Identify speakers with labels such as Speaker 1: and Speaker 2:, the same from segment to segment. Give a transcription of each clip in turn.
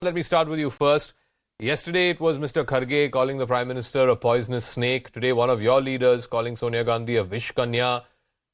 Speaker 1: Let me start with you first. Yesterday it was Mr. Kharge calling the Prime Minister a poisonous snake. Today one of your leaders calling Sonia Gandhi a Vish Kanya.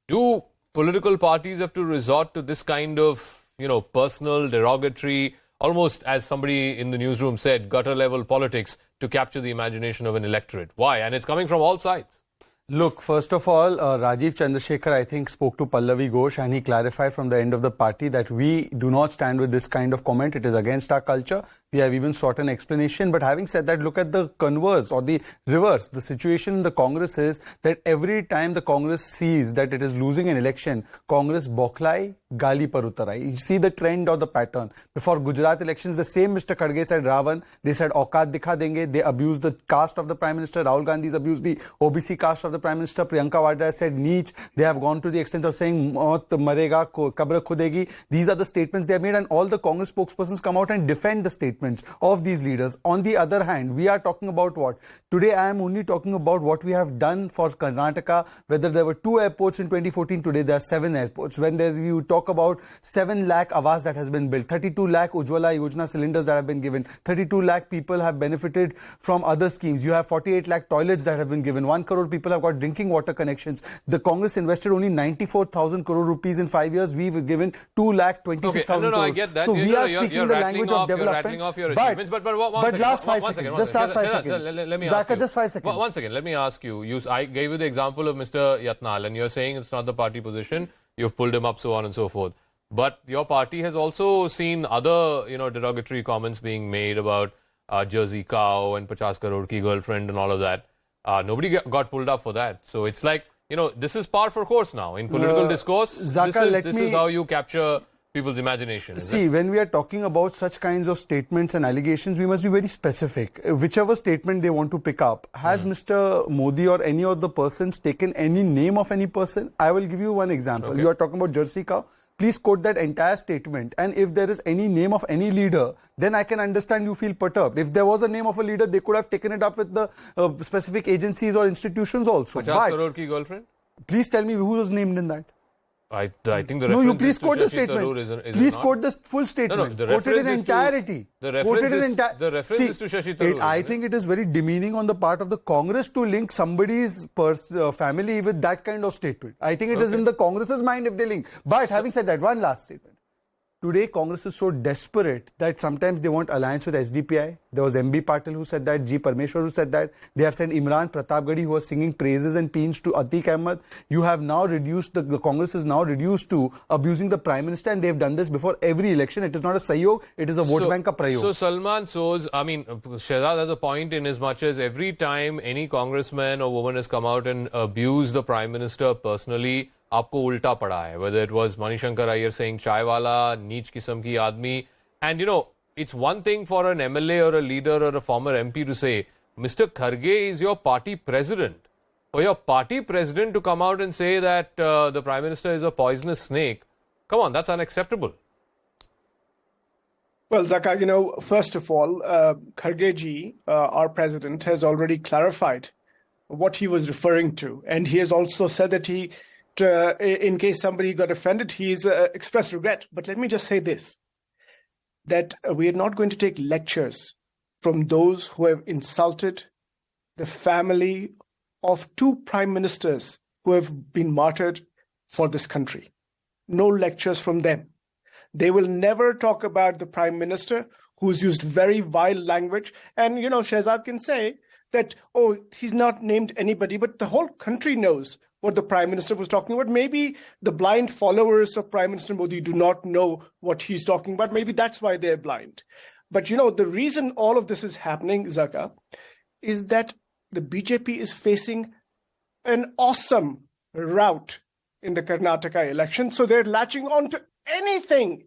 Speaker 1: Do political parties have to resort to this kind of, personal, derogatory, almost as somebody in the newsroom said, gutter level politics to capture the imagination of an electorate? Why? And it's coming from all sides.
Speaker 2: Look, first of all, Rajiv Chandrasekhar, I think, spoke to Pallavi Ghosh and he clarified from the end of the party that we do not stand with this kind of comment. It is against our culture. We have even sought an explanation. But having said that, look at the converse or the reverse. The situation in the Congress is that every time the Congress sees that it is losing an election, Congress boklai, gali par utarai. You see the trend or the pattern. Before Gujarat elections, the same Mr. Kharge said Ravan. They said Aukat dikha denge. They abused the caste of the Prime Minister. Rahul Gandhi's abused the OBC caste of the Prime Minister. Priyanka Vadra said Neech. They have gone to the extent of saying Maut marega, kabra khudegi. These are the statements they have made, and all the Congress spokespersons come out and defend the statements of these leaders. On the other hand, we are talking about what? Today I am only talking about what we have done for Karnataka. Whether there were 2 airports in 2014, today there are 7 airports. When you talk about 7 lakh Awas that has been built, 32 lakh Ujjwala Yojana cylinders that have been given, 32 lakh people have benefited from other schemes. You have 48 lakh toilets that have been given. 1 crore people have got drinking water connections. The Congress invested only 94,000 crore rupees in 5 years. We've given 2,26,000 crores.
Speaker 1: I get that.
Speaker 2: So we are speaking the language of development.
Speaker 1: Your achievements, but
Speaker 2: last 5 seconds. Just last 5 seconds.
Speaker 1: Let me ask you.
Speaker 2: Just 5 seconds.
Speaker 1: One second. Let me ask you. I gave you the example of Mr. Yatnal, and you're saying it's not the party position. You've pulled him up, so on and so forth. But your party has also seen other, derogatory comments being made about Jersey cow and 50 crore ki girlfriend and all of that. Nobody got pulled up for that. So it's like, this is par for course now in political discourse.
Speaker 2: Zaka,
Speaker 1: this is how you capture people's imagination.
Speaker 2: See, when we are talking about such kinds of statements and allegations, we must be very specific. Whichever statement they want to pick up. Has Mr. Modi or any of the persons taken any name of any person? I will give you one example.
Speaker 1: Okay.
Speaker 2: You are talking about Jersey cow. Please quote that entire statement. And if there is any name of any leader, then I can understand you feel perturbed. If there was a name of a leader, they could have taken it up with the specific agencies or institutions also.
Speaker 1: 50 crore ki girlfriend?
Speaker 2: Please tell me who was named in that.
Speaker 1: I think the reference
Speaker 2: no, you please
Speaker 1: is to
Speaker 2: quote the
Speaker 1: Shashi
Speaker 2: statement.
Speaker 1: Tharoor, is
Speaker 2: please
Speaker 1: it
Speaker 2: quote the full statement.
Speaker 1: The
Speaker 2: quote it in
Speaker 1: reference
Speaker 2: entirety.
Speaker 1: The reference is to Shashi Tharoor.
Speaker 2: I think it is very demeaning on the part of the Congress to link somebody's family with that kind of statement. I think it is in the Congress's mind if they link. But having said that, one last statement. Today, Congress is so desperate that sometimes they want alliance with SDPI. There was MB Patil who said that, G. Parmeshwar who said that. They have sent Imran Pratapgarhi who was singing praises and peans to Atiq Ahmed. You have now reduced, the Congress is now reduced to abusing the Prime Minister, and they have done this before every election. It is not a Sahyog, it is a vote bank ka prayog.
Speaker 1: So Salman Soz, Shehzad has a point in as much as every time any congressman or woman has come out and abused the Prime Minister personally, आपको उल्टा पड़ा है, whether it was Manishankar Iyer saying chai wala, नीच किस्म की आदमी, and it's one thing for an MLA or a leader or a former MP to say, Mr. Kharge is your party president. For your party president to come out and say that the Prime Minister is a poisonous snake, come on, that's unacceptable.
Speaker 3: Well, Zaka, first of all, Kharge ji, our president, has already clarified what he was referring to, and he has also said that in case somebody got offended, he's expressed regret. But let me just say this, that we are not going to take lectures from those who have insulted the family of 2 prime ministers who have been martyred for this country. No lectures from them. They will never talk about the prime minister who's used very vile language. And, Shehzad can say that, oh, he's not named anybody, but the whole country knows what the Prime Minister was talking about. Maybe the blind followers of Prime Minister Modi do not know what he's talking about. Maybe that's why they're blind. But, the reason all of this is happening, Zaka, is that the BJP is facing an awesome rout in the Karnataka election. So they're latching on to anything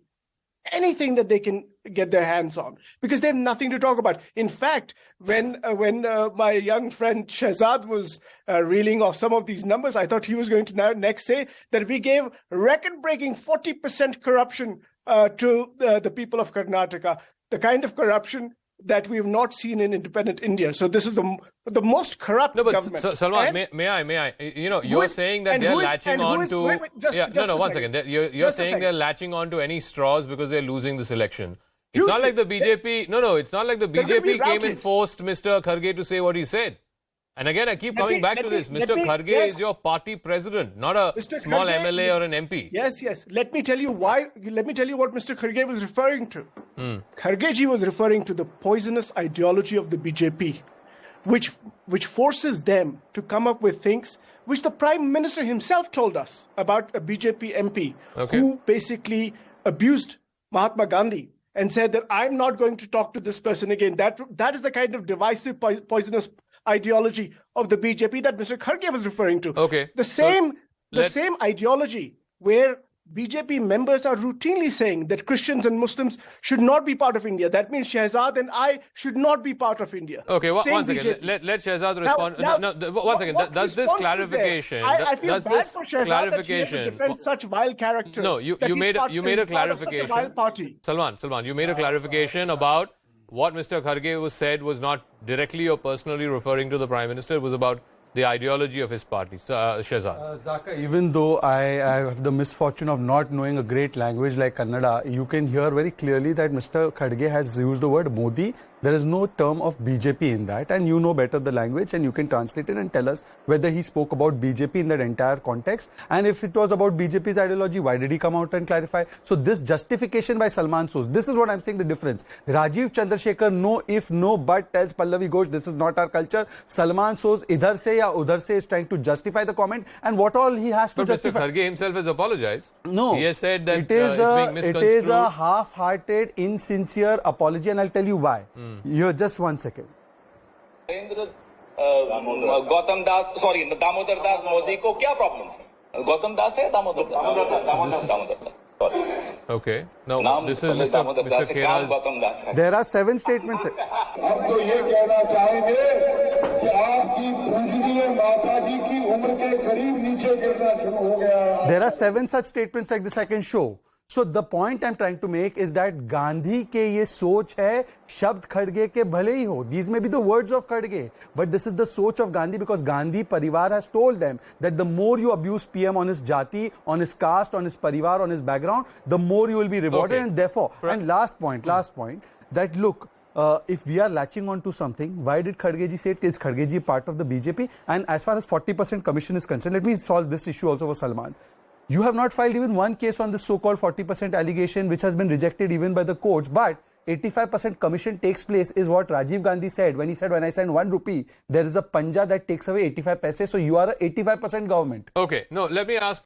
Speaker 3: that they can get their hands on, because they have nothing to talk about. In fact, when my young friend Shehzad was reeling off some of these numbers, I thought he was going to next say that we gave record-breaking 40% corruption to the people of Karnataka, the kind of corruption that we have not seen in independent India. So this is the most corrupt government.
Speaker 1: Salman, may I? You're saying that they're latching on to... One second. You're saying they're latching on to any straws because they're losing this election. It's not like the BJP. No, it's not like the
Speaker 3: They're gonna be
Speaker 1: BJP came
Speaker 3: routed.
Speaker 1: and forced Mr. Kharge to say what he said. And again, I keep coming back to this. Mr. Kharge
Speaker 3: yes.
Speaker 1: is your party president, not a
Speaker 3: Mr.
Speaker 1: small
Speaker 3: Kharge,
Speaker 1: MLA or an MP.
Speaker 3: Yes. Let me tell you why. Let me tell you what Mr. Kharge was referring to. Kharge was referring to the poisonous ideology of the BJP, which forces them to come up with things which the Prime Minister himself told us about a BJP MP who basically abused Mahatma Gandhi and said that I'm not going to talk to this person again. That is the kind of divisive, poisonous ideology of the BJP that Mr. Kharge was referring to.
Speaker 1: Okay.
Speaker 3: The same ideology where BJP members are routinely saying that Christians and Muslims should not be part of India. That means Shehzad and I should not be part of India.
Speaker 1: Okay,
Speaker 3: Same
Speaker 1: one second.
Speaker 3: BJP.
Speaker 1: Let Shehzad respond. One second. Does this clarification?
Speaker 3: I feel
Speaker 1: does
Speaker 3: bad
Speaker 1: this
Speaker 3: for Shehzad that he has to defend such vile characters.
Speaker 1: No, you made a clarification.
Speaker 3: Such a vile party.
Speaker 1: Salman, you made a clarification about what Mr. Kharge said was not directly or personally referring to the Prime Minister. It was about the ideology of his party. Shehzad.
Speaker 2: Zaka, even though I have the misfortune of not knowing a great language like Kannada, you can hear very clearly that Mr. Kharge has used the word Modi. There is no term of BJP in that, and you know better the language, and you can translate it and tell us whether he spoke about BJP in that entire context. And if it was about BJP's ideology, why did he come out and clarify? So this justification by Salman Soz, this is what I'm saying the difference. Rajiv Chandrasekhar, no if, no but, tells Pallavi Ghosh, this is not our culture. Salman Soz, idhar se ya udhar se, is trying to justify the comment, and what all he has to justify.
Speaker 1: Mr. Kharge himself has apologized.
Speaker 2: No.
Speaker 1: He has said that
Speaker 2: it is
Speaker 1: it's being misconstrued.
Speaker 2: It is a half-hearted, insincere apology, and I'll tell you why. Here, just 1 second.
Speaker 4: Gautam Das sorry Damodar Das Modi को क्या problem है गौतम दास है Damodar Das
Speaker 1: Okay. No, this is Mr. Khera's.
Speaker 2: There are 7 statements.
Speaker 5: अब तो ये कहना चाहेंगे कि आपकी पूजनीय माता जी की उम्र के करीब नीचे गिरना शुरू हो गया.
Speaker 2: There are 7 such statements like this I can show. So the point I'm trying to make is that Gandhi के ये सोच है शब्द खड़गे के भले ही हो. These may be the words of Kharge, but this is the सोच of Gandhi because Gandhi Parivar has told them that the more you abuse PM on his jati, on his caste, on his parivar, on his background, the more you will be rewarded.
Speaker 1: Okay.
Speaker 2: And therefore, and last point, that look, if we are latching on to something, why did Kharge say it? Is Kharge part of the BJP? And as far as 40% commission is concerned, let me solve this issue also for Salman. You have not filed even one case on this so-called 40% allegation, which has been rejected even by the courts. But 85% commission takes place is what Rajiv Gandhi said when he said, when I send 1 rupee, there is a panja that takes away 85 paise. So you are a 85% government.
Speaker 1: Okay. No, let me ask